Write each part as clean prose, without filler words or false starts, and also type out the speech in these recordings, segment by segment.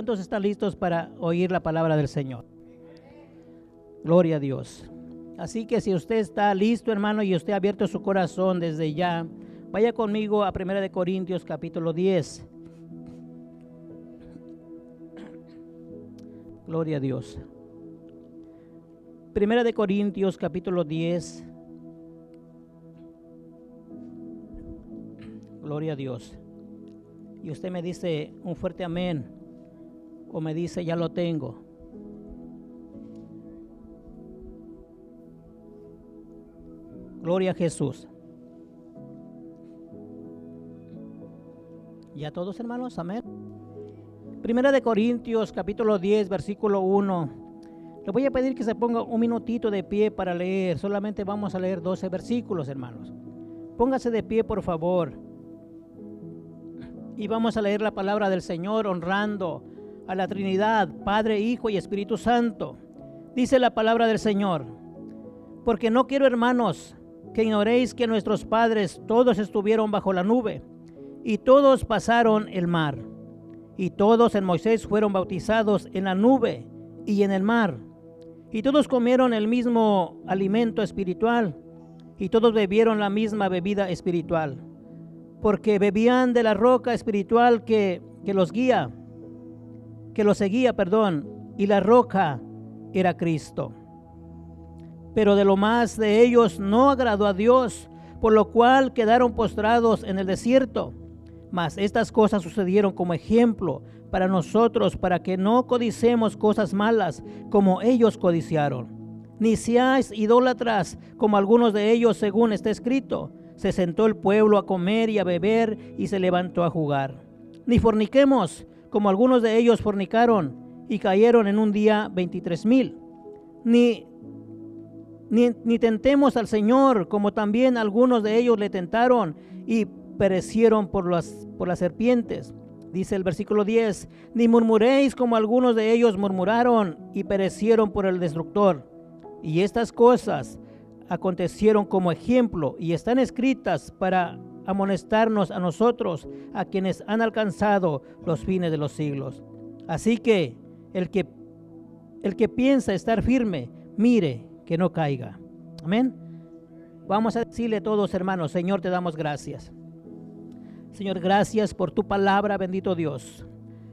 ¿Cuántos están listos para oír la palabra del Señor? Gloria a Dios. Así que si usted está listo, hermano, y usted ha abierto su corazón desde ya, vaya conmigo a 1 de Corintios capítulo 10. Gloria a Dios. 1 de Corintios capítulo 10. Gloria a Dios. Y usted me dice un fuerte amén, o me dice ya lo tengo. Gloria a Jesús. ¿Ya todos, hermanos? Amén. 1 de Corintios capítulo 10 versículo 1. Le voy a pedir que se ponga un minutito de pie para leer. Solamente vamos a leer 12 versículos, hermanos. Póngase de pie, por favor. Y vamos a leer la palabra del Señor honrando a la Trinidad, Padre, Hijo y Espíritu Santo. Dice la palabra del Señor: porque no quiero, hermanos, que ignoréis que nuestros padres todos estuvieron bajo la nube, y todos pasaron el mar, y todos en Moisés fueron bautizados en la nube y en el mar, y todos comieron el mismo alimento espiritual, y todos bebieron la misma bebida espiritual, porque bebían de la roca espiritual que los seguía, y la roca era Cristo. Pero de lo más de ellos no agradó a Dios, por lo cual quedaron postrados en el desierto. Mas estas cosas sucedieron como ejemplo para nosotros, para que no codicemos cosas malas como ellos codiciaron. Ni seáis idólatras como algunos de ellos, según está escrito: se sentó el pueblo a comer y a beber, y se levantó a jugar. Ni forniquemos como algunos de ellos fornicaron, y cayeron en un día 23,000. Ni tentemos al Señor, como también algunos de ellos le tentaron y perecieron por las serpientes. Dice el versículo 10: ni murmuréis como algunos de ellos murmuraron y perecieron por el destructor. Y estas cosas acontecieron como ejemplo y están escritas para amonestarnos a nosotros, a quienes han alcanzado los fines de los siglos. Así que el que piensa estar firme, mire que no caiga. Amén. Vamos a decirle todos, hermanos: Señor, te damos gracias. Señor, gracias por tu palabra, bendito Dios.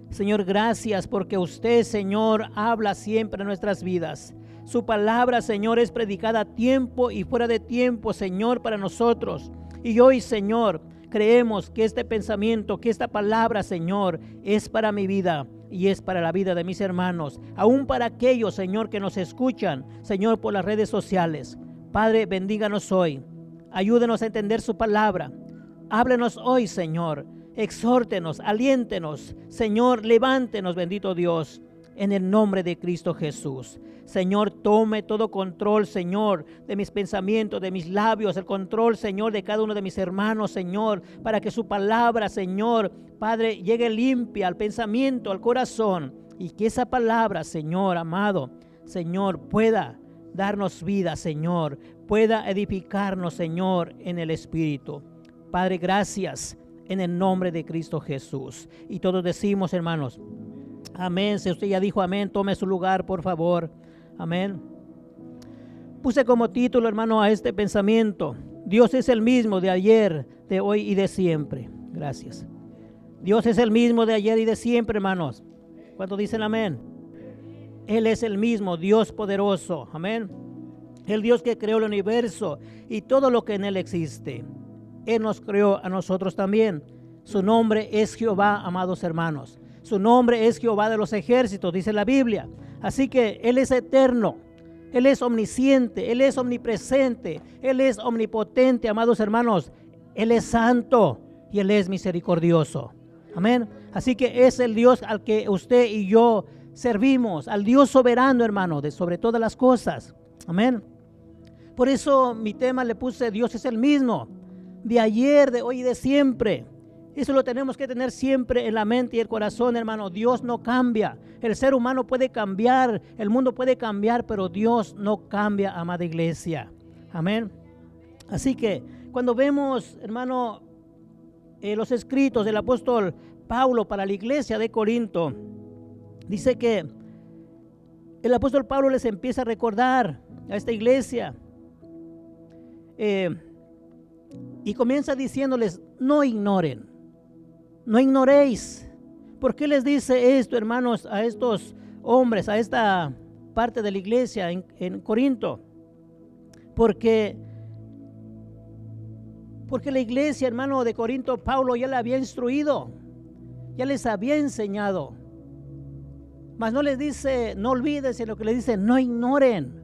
Señor, gracias porque usted, Señor, habla siempre en nuestras vidas. Su palabra, Señor, es predicada a tiempo y fuera de tiempo, Señor, para nosotros. Y hoy, Señor, creemos que este pensamiento, que esta palabra, Señor, es para mi vida y es para la vida de mis hermanos, aún para aquellos, Señor, que nos escuchan, Señor, por las redes sociales. Padre, bendíganos hoy, ayúdenos a entender su palabra. Háblenos hoy, Señor, exhórtenos, aliéntenos, Señor, levántenos, bendito Dios, en el nombre de Cristo Jesús. Señor, tome todo control, Señor, de mis pensamientos, de mis labios, el control, Señor, de cada uno de mis hermanos, Señor, para que su palabra, Señor, Padre, llegue limpia al pensamiento, al corazón, y que esa palabra, Señor amado, Señor, pueda darnos vida, Señor, pueda edificarnos, Señor, en el Espíritu. Padre, gracias en el nombre de Cristo Jesús. Y todos decimos, hermanos, amén. Si usted ya dijo amén, tome su lugar, por favor. Amén. Puse como título, hermano, a este pensamiento: Dios es el mismo de ayer, de hoy y de siempre. Gracias. Dios es el mismo de ayer y de siempre, hermanos. ¿Cuántos dicen amén? Él es el mismo, Dios poderoso. Amén. El Dios que creó el universo y todo lo que en él existe. Él nos creó a nosotros también. Su nombre es Jehová, amados hermanos. Su nombre es Jehová de los ejércitos, dice la Biblia. Así que Él es eterno, Él es omnisciente, Él es omnipresente, Él es omnipotente, amados hermanos. Él es santo y Él es misericordioso. Amén. Así que es el Dios al que usted y yo servimos, al Dios soberano, hermano, de sobre todas las cosas. Amén. Por eso mi tema le puse: Dios es el mismo, de ayer, de hoy y de siempre. Eso lo tenemos que tener siempre en la mente y el corazón, hermano. Dios no cambia. El ser humano puede cambiar, el mundo puede cambiar, pero Dios no cambia, amada iglesia. Amén. Así que cuando vemos, hermano, los escritos del apóstol Pablo para la iglesia de Corinto, Dice que el apóstol Pablo les empieza a recordar a esta iglesia y comienza diciéndoles: no ignoren, no ignoréis. ¿Por qué les dice esto, hermanos, a estos hombres, a esta parte de la iglesia en Corinto? Porque la iglesia, hermano, de Corinto, Pablo ya la había instruido, ya les había enseñado. Mas no les dice, no olviden, sino que les dice, no ignoren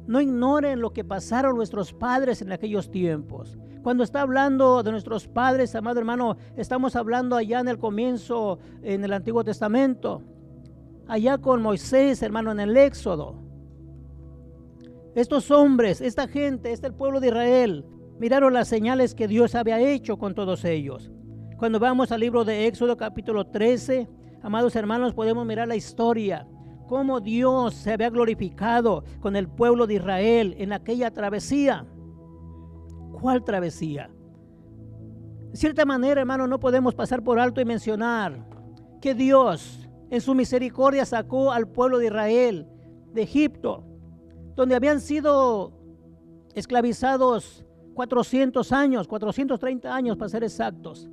lo que pasaron nuestros padres en aquellos tiempos. Cuando está hablando de nuestros padres, amado hermano, estamos hablando allá en el comienzo, en el Antiguo Testamento, allá con Moisés, hermano, en el Éxodo. Estos hombres, esta gente, el pueblo de Israel, miraron las señales que Dios había hecho con todos ellos. Cuando vamos al libro de Éxodo capítulo 13, amados hermanos, podemos mirar la historia, cómo Dios se había glorificado con el pueblo de Israel en aquella travesía. ¿Cuál travesía? De cierta manera, hermano, no podemos pasar por alto y mencionar que Dios en su misericordia sacó al pueblo de Israel de Egipto, donde habían sido esclavizados 400 años, 430 años para ser exactos.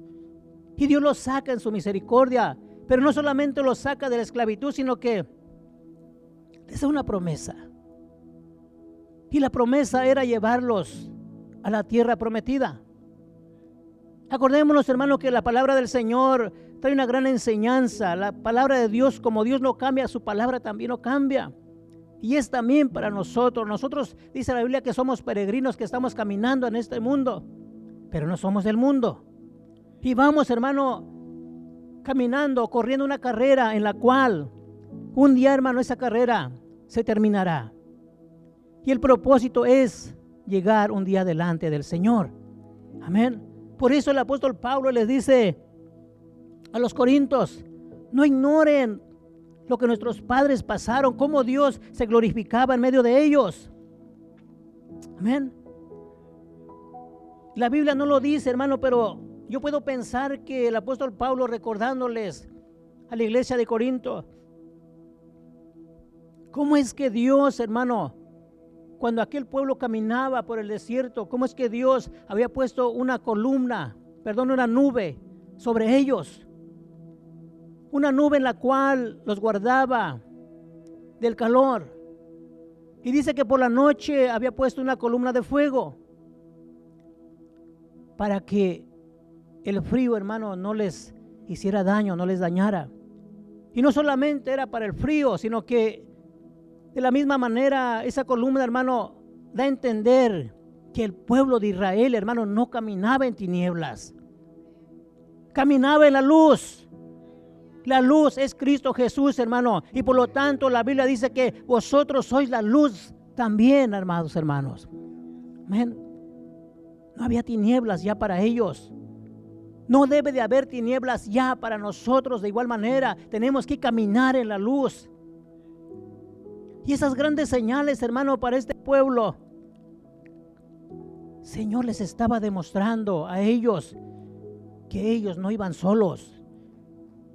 Y Dios los saca en su misericordia, pero no solamente los saca de la esclavitud, sino que les da una promesa. Y la promesa era llevarlos a la tierra prometida. Acordémonos, hermanos, que la palabra del Señor trae una gran enseñanza. La palabra de Dios, como Dios no cambia, su palabra también no cambia. Y es también para nosotros. Nosotros, dice la Biblia, que somos peregrinos, que estamos caminando en este mundo, pero no somos del mundo. Y vamos, hermano, caminando, corriendo una carrera en la cual un día, hermano, esa carrera se terminará. Y el propósito es llegar un día delante del Señor. Amén. Por eso el apóstol Pablo les dice a los corintios: no ignoren lo que nuestros padres pasaron, cómo Dios se glorificaba en medio de ellos. Amén. La Biblia no lo dice, hermano, pero yo puedo pensar que el apóstol Pablo, recordándoles a la iglesia de Corinto, cómo es que Dios, hermano, cuando aquel pueblo caminaba por el desierto, cómo es que Dios había puesto una nube sobre ellos. Una nube en la cual los guardaba del calor. Y dice que por la noche había puesto una columna de fuego para que el frío, hermano, no les hiciera daño, no les dañara. Y no solamente era para el frío, sino que de la misma manera esa columna, hermano, da a entender que el pueblo de Israel, hermano, no caminaba en tinieblas, caminaba en la luz. La luz es Cristo Jesús, hermano, y por lo tanto la Biblia dice que vosotros sois la luz también, amados hermanos. Amén. No había tinieblas ya para ellos. No debe de haber tinieblas ya para nosotros. De igual manera, tenemos que caminar en la luz. Y esas grandes señales, hermano, para este pueblo, Señor les estaba demostrando a ellos que ellos no iban solos.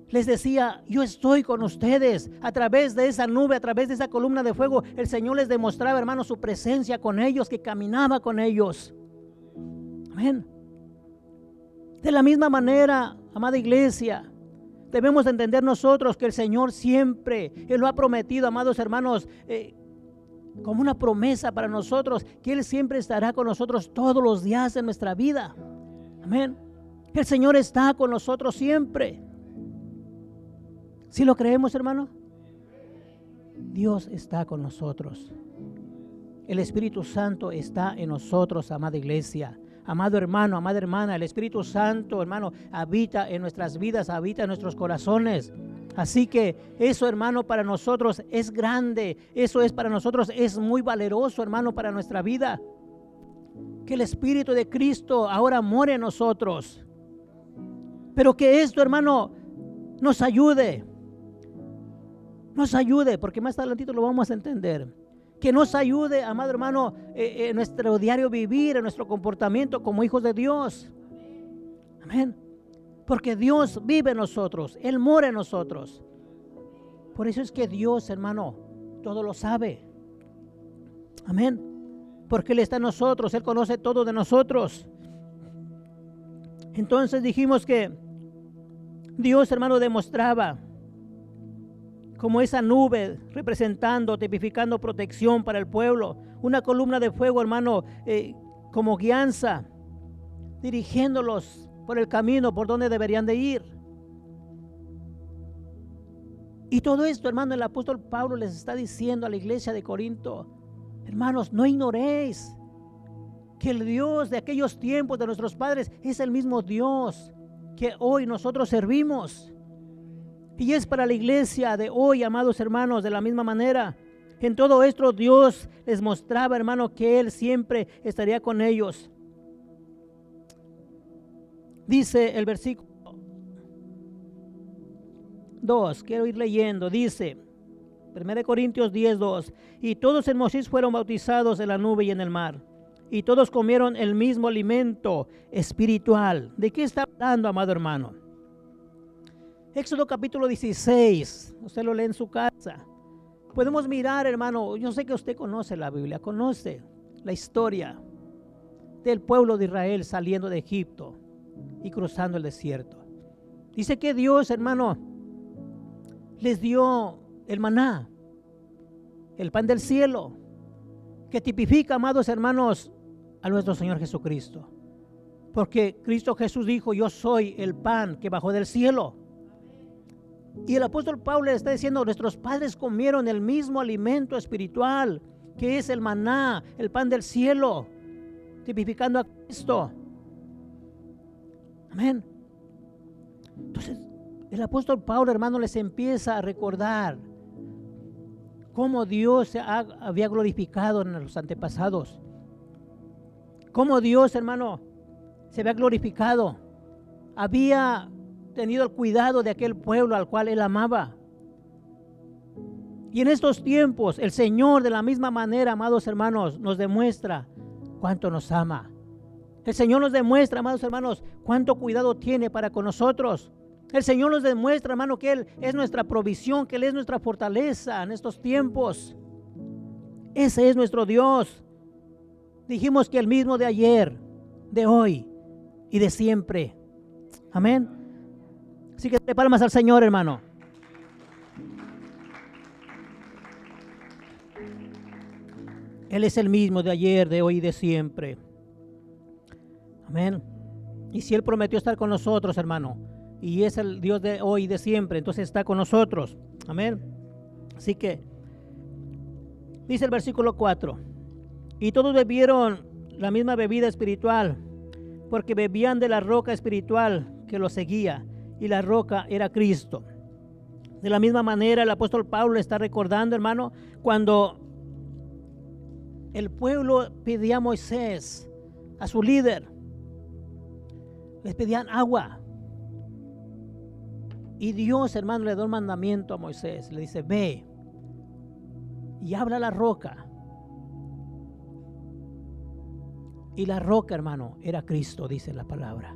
Les decía: yo estoy con ustedes. A través de esa nube, a través de esa columna de fuego, el Señor les demostraba, hermano, su presencia con ellos, que caminaba con ellos. Amén. De la misma manera, amada iglesia, debemos entender nosotros que el Señor siempre, Él lo ha prometido, amados hermanos, como una promesa para nosotros, que Él siempre estará con nosotros todos los días de nuestra vida. Amén. El Señor está con nosotros siempre. ¿Sí lo creemos, hermano? Dios está con nosotros. El Espíritu Santo está en nosotros, amada iglesia. Amado hermano, amada hermana, el Espíritu Santo, hermano, habita en nuestras vidas, habita en nuestros corazones. Así que eso, hermano, para nosotros es grande. Eso es para nosotros, es muy valeroso, hermano, para nuestra vida. Que el Espíritu de Cristo ahora more en nosotros. Pero que esto, hermano, nos ayude, porque más adelantito lo vamos a entender. Que nos ayude, amado hermano, en nuestro diario vivir, en nuestro comportamiento como hijos de Dios. Amén. Porque Dios vive en nosotros, Él mora en nosotros. Por eso es que Dios, hermano, todo lo sabe. Amén. Porque Él está en nosotros, Él conoce todo de nosotros. Entonces dijimos que Dios, hermano, demostraba como esa nube representando, tipificando protección para el pueblo. Una columna de fuego, hermano, como guianza, dirigiéndolos por el camino por donde deberían de ir. Y todo esto, hermano, el apóstol Pablo les está diciendo a la iglesia de Corinto: hermanos, no ignoréis que el Dios de aquellos tiempos de nuestros padres es el mismo Dios que hoy nosotros servimos. Y es para la iglesia de hoy, amados hermanos, de la misma manera. En todo esto Dios les mostraba, hermano, que Él siempre estaría con ellos. Dice el versículo 2, quiero ir leyendo, dice 1 Corintios 10:2: y todos en Moisés fueron bautizados en la nube y en el mar, y todos comieron el mismo alimento espiritual. ¿De qué está hablando, amado hermano? Éxodo capítulo 16, usted lo lee en su casa. Podemos mirar, hermano, yo sé que usted conoce la Biblia, conoce la historia del pueblo de Israel saliendo de Egipto y cruzando el desierto. Dice que Dios, hermano, les dio el maná, el pan del cielo, que tipifica, amados hermanos, a nuestro Señor Jesucristo. Porque Cristo Jesús dijo: yo soy el pan que bajó del cielo. Y el apóstol Pablo le está diciendo: nuestros padres comieron el mismo alimento espiritual, que es el maná, el pan del cielo, tipificando a Cristo. Amén. Entonces, el apóstol Pablo, hermano, les empieza a recordar cómo Dios se había glorificado en los antepasados. Cómo Dios, hermano, se había glorificado. Había tenido el cuidado de aquel pueblo al cual Él amaba. Y en estos tiempos, el Señor, de la misma manera, amados hermanos, nos demuestra cuánto nos ama. El Señor nos demuestra, amados hermanos, cuánto cuidado tiene para con nosotros. El Señor nos demuestra, hermano, que Él es nuestra provisión, que Él es nuestra fortaleza en estos tiempos. Ese es nuestro Dios. Dijimos que el mismo de ayer, de hoy y de siempre. Amén. Así que dale palmas al Señor, hermano. Él es el mismo de ayer, de hoy y de siempre. Amén. Y si Él prometió estar con nosotros, hermano, y es el Dios de hoy y de siempre, entonces está con nosotros. Amén. Así que dice el versículo 4: y todos bebieron la misma bebida espiritual, porque bebían de la roca espiritual que los seguía, y la roca era Cristo. De la misma manera, el apóstol Pablo está recordando, hermano, cuando el pueblo pedía a Moisés, a su líder, les pedían agua. Y Dios, hermano, le da un mandamiento a Moisés. Le dice: ve y habla a la roca. Y la roca, hermano, era Cristo, dice la palabra.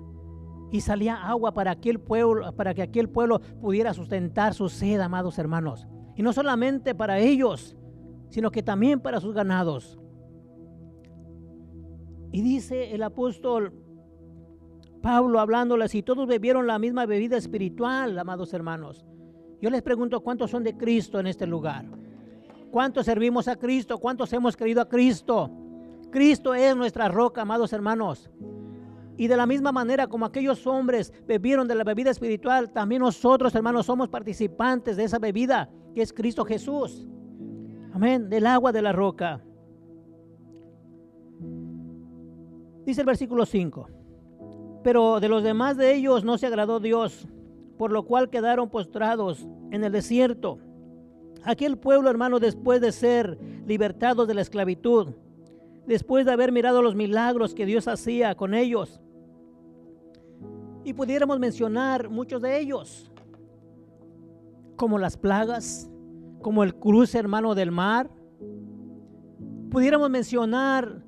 Y salía agua para aquel pueblo, para que aquel pueblo pudiera sustentar su sed, amados hermanos. Y no solamente para ellos, sino que también para sus ganados. Y dice el apóstol Pablo, hablándoles: y todos bebieron la misma bebida espiritual, amados hermanos. Yo les pregunto: ¿cuántos son de Cristo en este lugar? ¿Cuántos servimos a Cristo? ¿Cuántos hemos creído a Cristo? Cristo es nuestra roca, amados hermanos. Y de la misma manera como aquellos hombres bebieron de la bebida espiritual, también nosotros, hermanos, somos participantes de esa bebida, que es Cristo Jesús. Amén, del agua de la roca. Dice el versículo 5: pero de los demás de ellos no se agradó Dios, por lo cual quedaron postrados en el desierto. Aquel pueblo, hermano, después de ser libertados de la esclavitud, después de haber mirado los milagros que Dios hacía con ellos, y pudiéramos mencionar muchos de ellos, como las plagas, como el cruce, hermano, del mar. Pudiéramos mencionar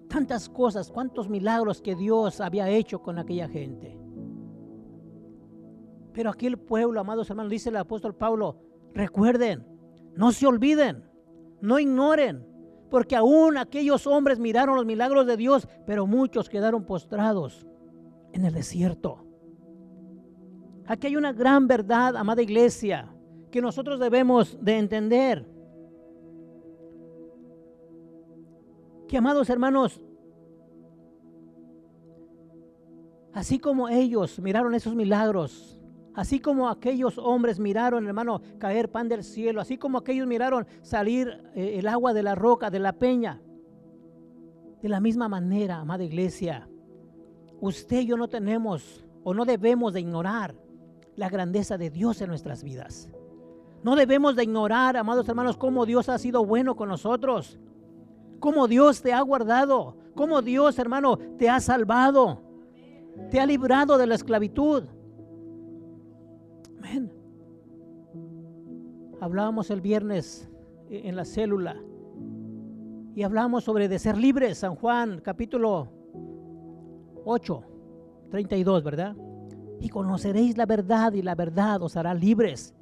tantas cosas, cuántos milagros que Dios había hecho con aquella gente. Pero aquí el pueblo, amados hermanos, dice el apóstol Pablo, recuerden, no se olviden, no ignoren, porque aún aquellos hombres miraron los milagros de Dios, pero muchos quedaron postrados en el desierto. Aquí hay una gran verdad, amada iglesia, que nosotros debemos de entender. Que, amados hermanos, así como ellos miraron esos milagros, así como aquellos hombres miraron, hermano, caer pan del cielo, así como aquellos miraron salir el agua de la roca, de la peña, de la misma manera, amada iglesia, usted y yo no tenemos o no debemos de ignorar la grandeza de Dios en nuestras vidas. No debemos de ignorar, amados hermanos, cómo Dios ha sido bueno con nosotros, cómo Dios te ha guardado, cómo Dios, hermano, te ha salvado, te ha librado de la esclavitud. Amén. Hablábamos el viernes en la célula y hablábamos sobre de ser libres, San Juan capítulo 8, 32, ¿verdad? Y conoceréis la verdad y la verdad os hará libres.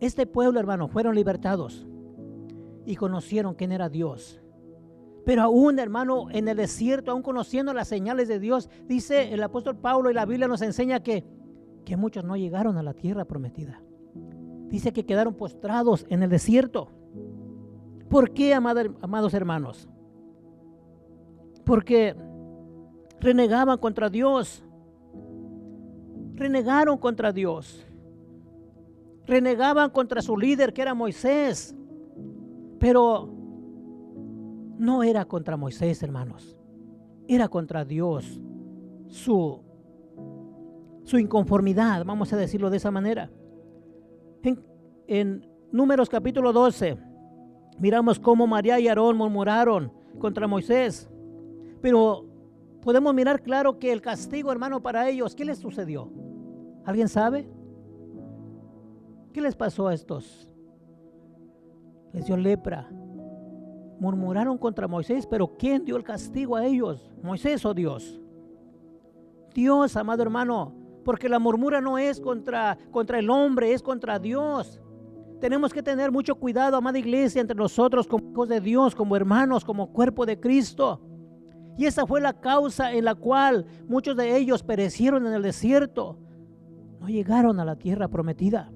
Este pueblo, hermano, fueron libertados y conocieron quién era Dios. Pero aún, hermano, en el desierto, aún conociendo las señales de Dios, dice el apóstol Pablo, y la Biblia nos enseña que muchos no llegaron a la tierra prometida. Dice que quedaron postrados en el desierto. ¿Por qué, amados hermanos? Porque renegaban contra Dios. Renegaron contra Dios. Renegaban contra su líder, que era Moisés. Pero no era contra Moisés, hermanos. Era contra Dios. Su inconformidad, vamos a decirlo de esa manera. En Números capítulo 12, miramos cómo María y Aarón murmuraron contra Moisés. Pero podemos mirar claro que el castigo, hermano, para ellos, ¿qué les sucedió? ¿Alguien sabe? ¿Qué les pasó a estos? Les dio lepra. Murmuraron contra Moisés, pero ¿quién dio el castigo a ellos? ¿Moisés o Dios? Dios, amado hermano, porque la murmura no es contra el hombre, es contra Dios. Tenemos que tener mucho cuidado, amada iglesia, entre nosotros como hijos de Dios, como hermanos, como cuerpo de Cristo. Y esa fue la causa en la cual muchos de ellos perecieron en el desierto. No llegaron a la tierra prometida.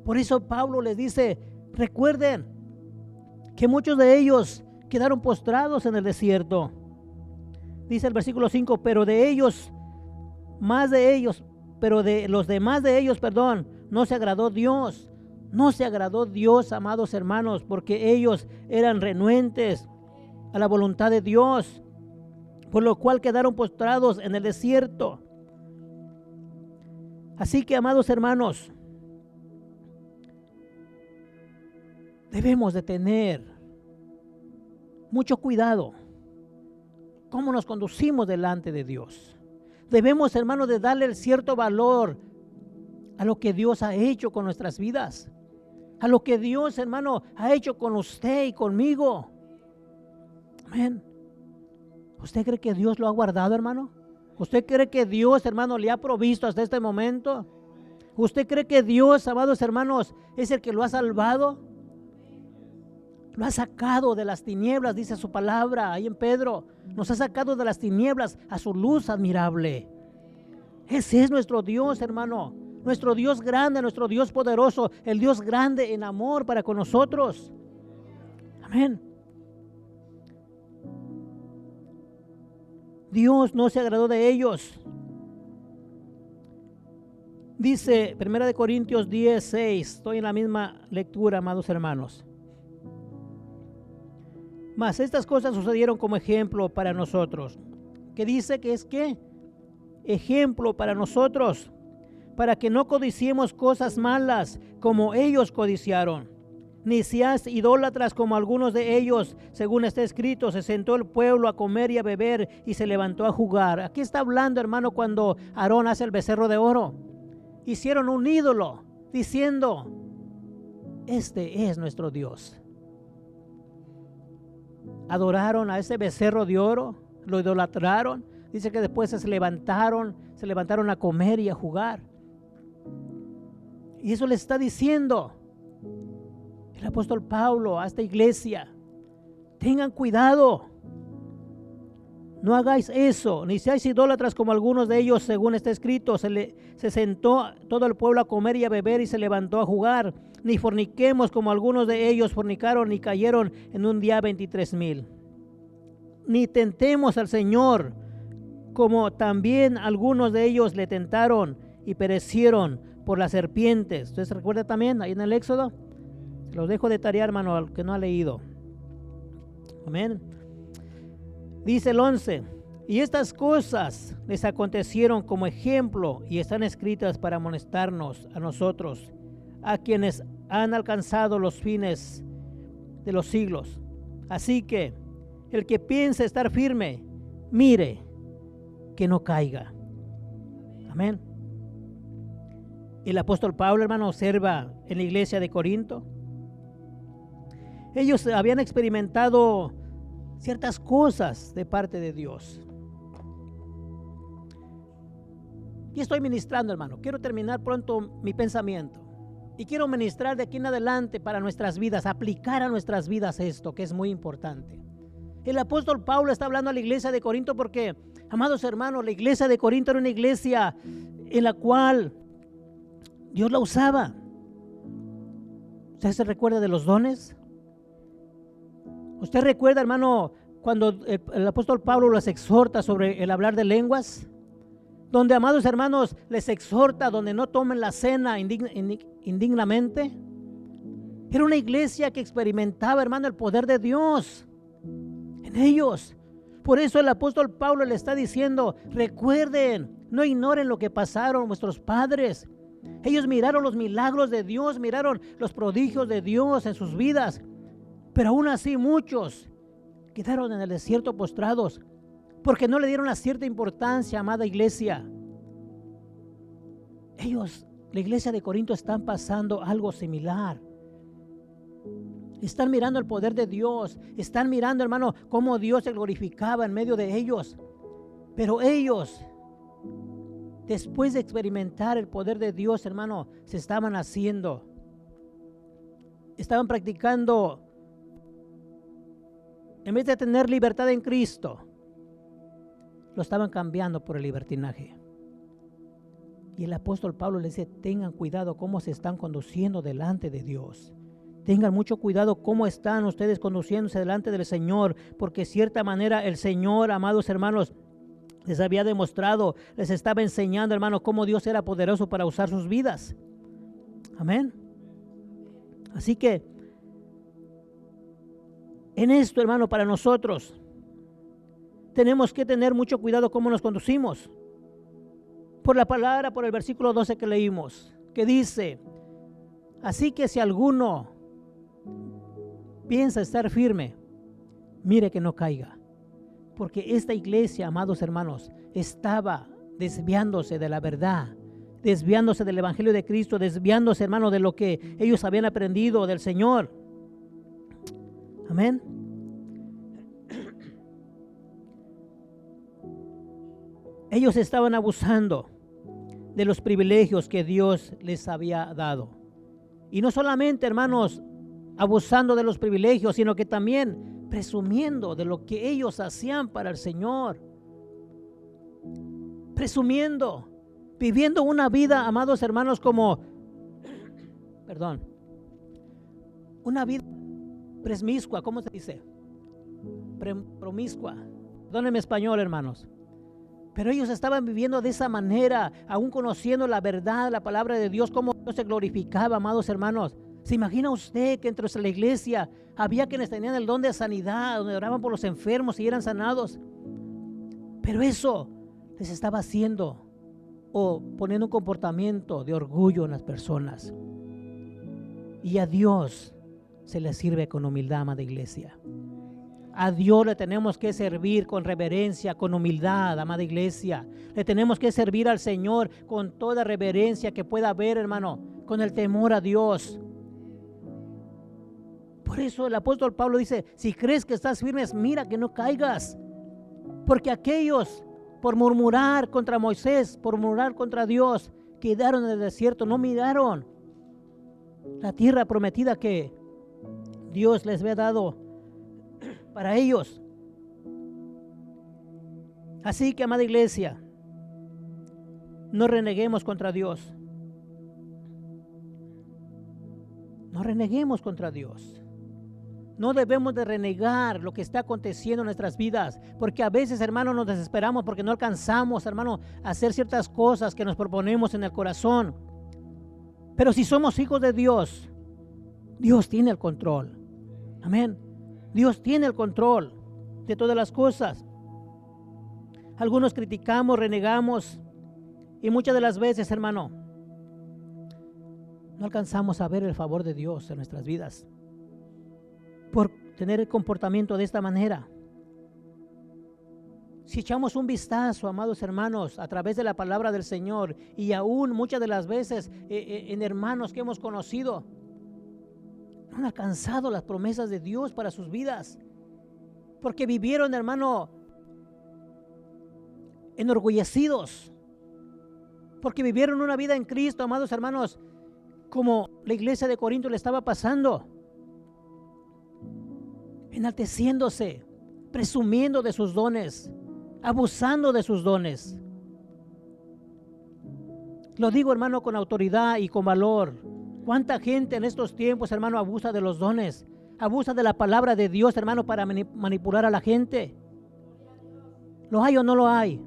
Por eso Pablo les dice, recuerden que muchos de ellos quedaron postrados en el desierto. Dice el versículo 5, pero de los demás de ellos, no se agradó Dios. No se agradó Dios, amados hermanos, porque ellos eran renuentes a la voluntad de Dios, por lo cual quedaron postrados en el desierto. Así que, amados hermanos, debemos de tener mucho cuidado cómo nos conducimos delante de Dios. Debemos, hermanos, de darle el cierto valor a lo que Dios ha hecho con nuestras vidas, a lo que Dios, hermano, ha hecho con usted y conmigo. Amén. ¿Usted cree que Dios lo ha guardado, hermano? ¿Usted cree que Dios, hermano, le ha provisto hasta este momento? ¿Usted cree que Dios, amados hermanos, es el que lo ha salvado? Lo ha sacado de las tinieblas, dice su palabra ahí en Pedro. Nos ha sacado de las tinieblas a su luz admirable. Ese es nuestro Dios, hermano. Nuestro Dios grande, nuestro Dios poderoso, el Dios grande en amor para con nosotros. Amén. Dios no se agradó de ellos. Dice 1 Corintios 10:6, estoy en la misma lectura, amados hermanos. Mas estas cosas sucedieron como ejemplo para nosotros. ¿Qué dice que es qué? Ejemplo para nosotros, para que no codiciemos cosas malas como ellos codiciaron, ni seas idólatras como algunos de ellos. Según está escrito, se sentó el pueblo a comer y a beber y se levantó a jugar. Aquí está hablando, hermano, cuando Aarón hace el becerro de oro. Hicieron un ídolo diciendo, este es nuestro Dios. Adoraron a ese becerro de oro, lo idolatraron. Dice que después se levantaron, se levantaron a comer y a jugar. Y eso le está diciendo el apóstol Pablo a esta iglesia. Tengan cuidado. No hagáis eso, ni seáis idólatras como algunos de ellos, según está escrito. Se sentó todo el pueblo a comer y a beber y se levantó a jugar. Ni forniquemos como algunos de ellos fornicaron y cayeron en un día 23,000. Ni tentemos al Señor, como también algunos de ellos le tentaron y perecieron por las serpientes. ¿Usted se recuerda también ahí en el Éxodo? Se los dejo de tarea, hermano, al que no ha leído. Amén. Dice el 11: y estas cosas les acontecieron como ejemplo y están escritas para amonestarnos a nosotros, a quienes han alcanzado los fines de los siglos. Así que el que piense estar firme, mire que no caiga. Amén. El apóstol Pablo, hermano, observa en la iglesia de Corinto. Ellos habían experimentado ciertas cosas de parte de Dios. Y estoy ministrando, hermano. Quiero terminar pronto mi pensamiento. Y quiero ministrar de aquí en adelante para nuestras vidas, aplicar a nuestras vidas esto, que es muy importante. El apóstol Pablo está hablando a la iglesia de Corinto porque, amados hermanos, la iglesia de Corinto era una iglesia en la cual Dios la usaba. ¿Usted se recuerda de los dones? ¿Usted recuerda, hermano, cuando el apóstol Pablo les exhorta sobre el hablar de lenguas? Donde, amados hermanos, les exhorta donde no tomen la cena indignamente. Era una iglesia que experimentaba, hermano, el poder de Dios en ellos. Por eso el apóstol Pablo le está diciendo: recuerden, no ignoren lo que pasaron vuestros padres. Ellos miraron los milagros de Dios, miraron los prodigios de Dios en sus vidas. Pero aún así muchos quedaron en el desierto postrados porque no le dieron la cierta importancia, amada iglesia. Ellos, la iglesia de Corinto, están pasando algo similar. Están mirando el poder de Dios. Están mirando, hermano, cómo Dios se glorificaba en medio de ellos. Pero ellos, después de experimentar el poder de Dios, hermano, se estaban haciendo. Estaban practicando. En vez de tener libertad en Cristo, lo estaban cambiando por el libertinaje. Y el apóstol Pablo les dice: tengan cuidado cómo se están conduciendo delante de Dios. Tengan mucho cuidado cómo están ustedes conduciéndose delante del Señor, porque de cierta manera el Señor, amados hermanos, les había demostrado, les estaba enseñando, hermanos, cómo Dios era poderoso para usar sus vidas. Amén. Así que en esto, hermano, para nosotros tenemos que tener mucho cuidado cómo nos conducimos. Por la palabra, por el versículo 12 que leímos, que dice: así que si alguno piensa estar firme, mire que no caiga. Porque esta iglesia, amados hermanos, estaba desviándose de la verdad, desviándose del evangelio de Cristo, desviándose, hermano, de lo que ellos habían aprendido del Señor. Amén. Ellos estaban abusando de los privilegios que Dios les había dado. Y no solamente, hermanos, abusando de los privilegios, sino que también presumiendo de lo que ellos hacían para el Señor. Presumiendo, viviendo una vida, amados hermanos, una vida promiscua, ¿cómo se dice? Promiscua. Perdónenme español, hermanos. Pero ellos estaban viviendo de esa manera, aún conociendo la verdad, la palabra de Dios, cómo Dios se glorificaba, amados hermanos. ¿Se imagina usted que entre la iglesia había quienes tenían el don de sanidad, donde oraban por los enfermos y eran sanados? Pero eso les estaba haciendo o poniendo un comportamiento de orgullo en las personas. Y a Dios se le sirve con humildad, amada iglesia. A Dios le tenemos que servir con reverencia, con humildad, amada iglesia. Le tenemos que servir al Señor con toda reverencia que pueda haber, hermano, con el temor a Dios. Por eso el apóstol Pablo dice: si crees que estás firme, mira que no caigas. Porque aquellos por murmurar contra Moisés, por murmurar contra Dios, quedaron en el desierto, no miraron la tierra prometida que Dios les había dado para ellos. Así que, amada iglesia, no reneguemos contra Dios. No reneguemos contra Dios. No debemos de renegar lo que está aconteciendo en nuestras vidas, porque a veces, hermano, nos desesperamos porque no alcanzamos, hermano, a hacer ciertas cosas que nos proponemos en el corazón. Pero si somos hijos de Dios, Dios tiene el control. Amén. Dios tiene el control de todas las cosas. Algunos criticamos, renegamos, y muchas de las veces, hermano, no alcanzamos a ver el favor de Dios en nuestras vidas por tener el comportamiento de esta manera. Si echamos un vistazo, amados hermanos, a través de la palabra del Señor, y aún muchas de las veces en hermanos que hemos conocido, no han alcanzado las promesas de Dios para sus vidas, porque vivieron, hermano, enorgullecidos, porque vivieron una vida en Cristo, amados hermanos, como la iglesia de Corinto le estaba pasando, enalteciéndose, presumiendo de sus dones, abusando de sus dones. Lo digo, hermano, con autoridad y con valor. ¿Cuánta gente en estos tiempos, hermano, abusa de los dones? Abusa de la palabra de Dios, hermano, para manipular a la gente. ¿Lo hay o no lo hay?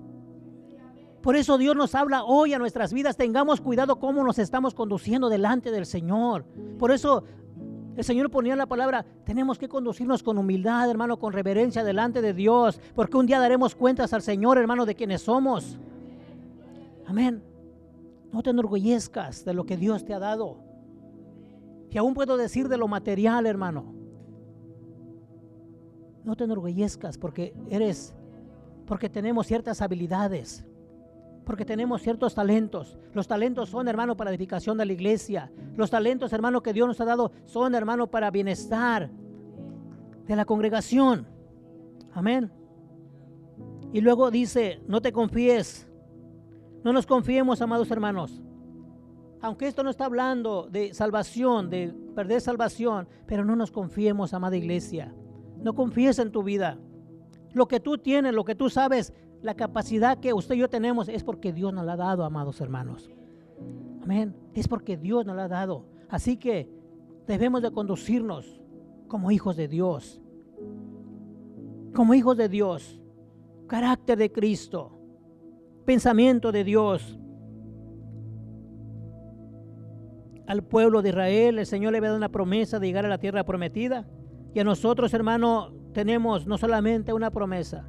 Por eso Dios nos habla hoy a nuestras vidas. Tengamos cuidado cómo nos estamos conduciendo delante del Señor. Por eso el Señor ponía la palabra, tenemos que conducirnos con humildad, hermano, con reverencia delante de Dios, porque un día daremos cuentas al Señor, hermano, de quienes somos. Amén. No te enorgullezcas de lo que Dios te ha dado. Y aún puedo decir de lo material, hermano. No te enorgullezcas porque tenemos ciertas habilidades, porque tenemos ciertos talentos. Los talentos son, hermano, para edificación de la iglesia. Los talentos, hermano, que Dios nos ha dado son, hermano, para bienestar de la congregación. Amén. Y luego dice, no te confíes. No nos confiemos, amados hermanos. Aunque esto no está hablando de salvación, de perder salvación, pero no nos confiemos, amada iglesia. No confíes en tu vida. Lo que tú tienes, lo que tú sabes, la capacidad que usted y yo tenemos es porque Dios nos la ha dado, amados hermanos. Amén. Es porque Dios nos la ha dado. Así que debemos de conducirnos como hijos de Dios. Como hijos de Dios. Carácter de Cristo. Pensamiento de Dios. Al pueblo de Israel, el Señor le había dado una promesa de llegar a la tierra prometida. Y a nosotros, hermano, tenemos no solamente una promesa.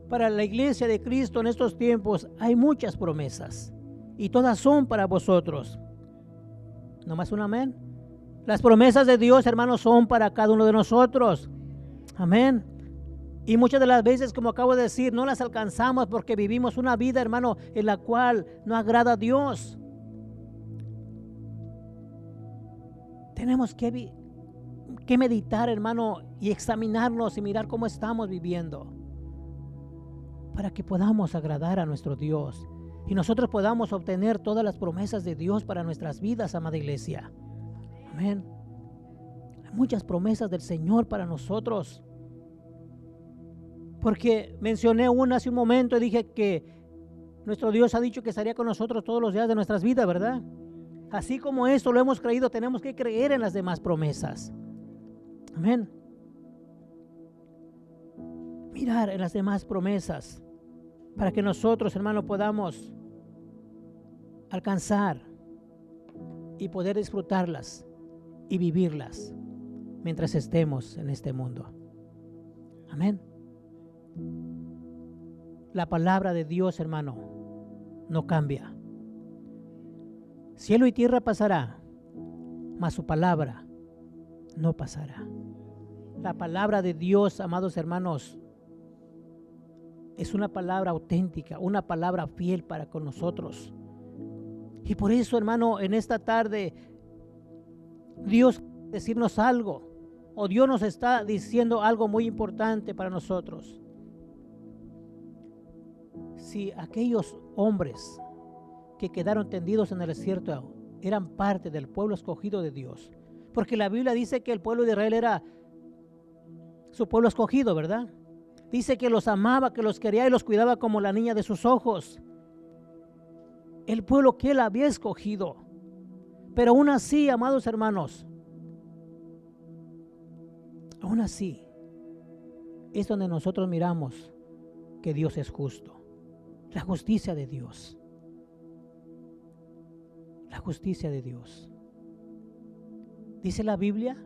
Para la iglesia de Cristo en estos tiempos hay muchas promesas. Y todas son para vosotros. ¿No más un amén? Las promesas de Dios, hermanos, son para cada uno de nosotros. Amén. Y muchas de las veces, como acabo de decir, no las alcanzamos porque vivimos una vida, hermano, en la cual no agrada a Dios. Tenemos que meditar, hermano, y examinarnos y mirar cómo estamos viviendo, para que podamos agradar a nuestro Dios y nosotros podamos obtener todas las promesas de Dios para nuestras vidas, amada iglesia. Amén. Hay muchas promesas del Señor para nosotros. Porque mencioné una hace un momento y dije que nuestro Dios ha dicho que estaría con nosotros todos los días de nuestras vidas, ¿verdad? Así como esto lo hemos creído, tenemos que creer en las demás promesas. Amén. Mirar en las demás promesas para que nosotros, hermano, podamos alcanzar y poder disfrutarlas y vivirlas mientras estemos en este mundo. Amén. La palabra de Dios, hermano, no cambia. Cielo y tierra pasará, mas su palabra no pasará. La palabra de Dios, amados hermanos, es una palabra auténtica, una palabra fiel para con nosotros. Y por eso, hermano, en esta tarde, Dios quiere decirnos algo, o Dios nos está diciendo algo muy importante para nosotros. si aquellos hombres que quedaron tendidos en el desierto eran parte del pueblo escogido de Dios, porque la Biblia dice que el pueblo de Israel era su pueblo escogido, ¿verdad? Dice que los amaba, que los quería y los cuidaba como la niña de sus ojos. El pueblo que él había escogido. Pero aún así, amados hermanos, aún así, es donde nosotros miramos que Dios es justo. La justicia de Dios. La justicia de Dios. Dice la Biblia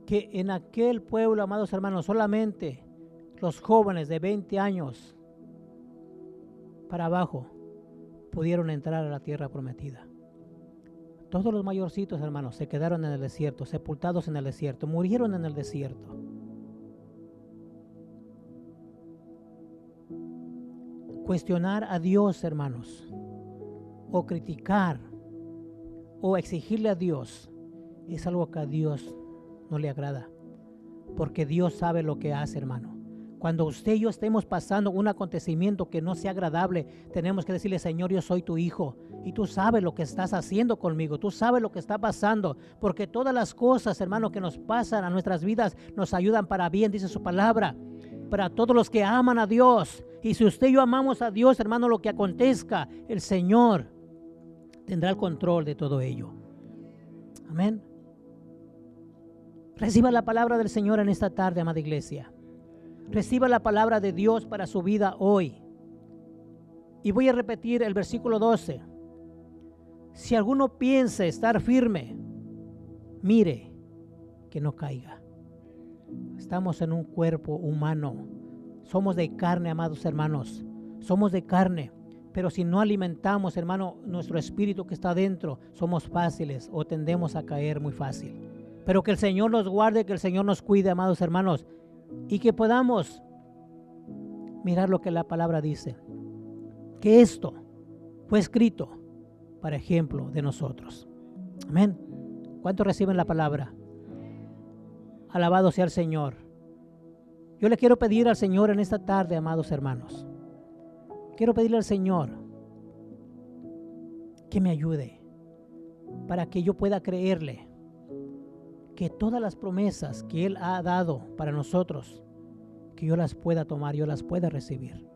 que en aquel pueblo, amados hermanos, solamente los jóvenes de 20 años para abajo pudieron entrar a la tierra prometida. Todos los mayorcitos, hermanos, se quedaron en el desierto, sepultados en el desierto, murieron en el desierto. Cuestionar a Dios, hermanos, o criticar o exigirle a Dios es algo que a Dios no le agrada, porque Dios sabe lo que hace, hermano. Cuando usted y yo estemos pasando un acontecimiento que no sea agradable, tenemos que decirle: Señor, yo soy tu hijo y tú sabes lo que estás haciendo conmigo, tú sabes lo que está pasando, porque todas las cosas, hermano, que nos pasan a nuestras vidas nos ayudan para bien, dice su palabra, para todos los que aman a Dios. Y si usted y yo amamos a Dios, hermano, lo que acontezca, el Señor tendrá el control de todo ello. Amén. Reciba la palabra del Señor en esta tarde, amada iglesia. Reciba la palabra de Dios para su vida hoy. Y voy a repetir el versículo 12. Si alguno piensa estar firme, mire que no caiga. Estamos en un cuerpo humano. Somos de carne, amados hermanos. Somos de carne. Pero si no alimentamos, hermano, nuestro espíritu que está dentro, somos fáciles o tendemos a caer muy fácil. Pero que el Señor nos guarde, que el Señor nos cuide, amados hermanos, y que podamos mirar lo que la palabra dice. Que esto fue escrito para ejemplo de nosotros. Amén. ¿Cuántos reciben la palabra? Alabado sea el Señor. Yo le quiero pedir al Señor en esta tarde, amados hermanos. Quiero pedirle al Señor que me ayude para que yo pueda creerle que todas las promesas que Él ha dado para nosotros, que yo las pueda tomar, yo las pueda recibir.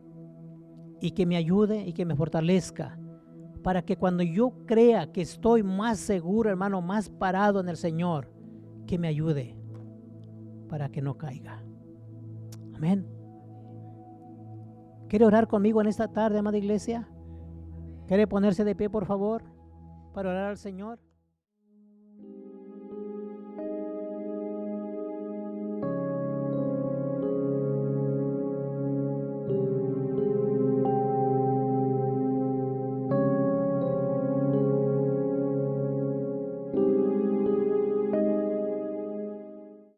Y que me ayude y que me fortalezca para que cuando yo crea que estoy más seguro, hermano, más parado en el Señor, que me ayude para que no caiga. Amén. ¿Quiere orar conmigo en esta tarde, amada iglesia? ¿Quiere ponerse de pie, por favor, para orar al Señor?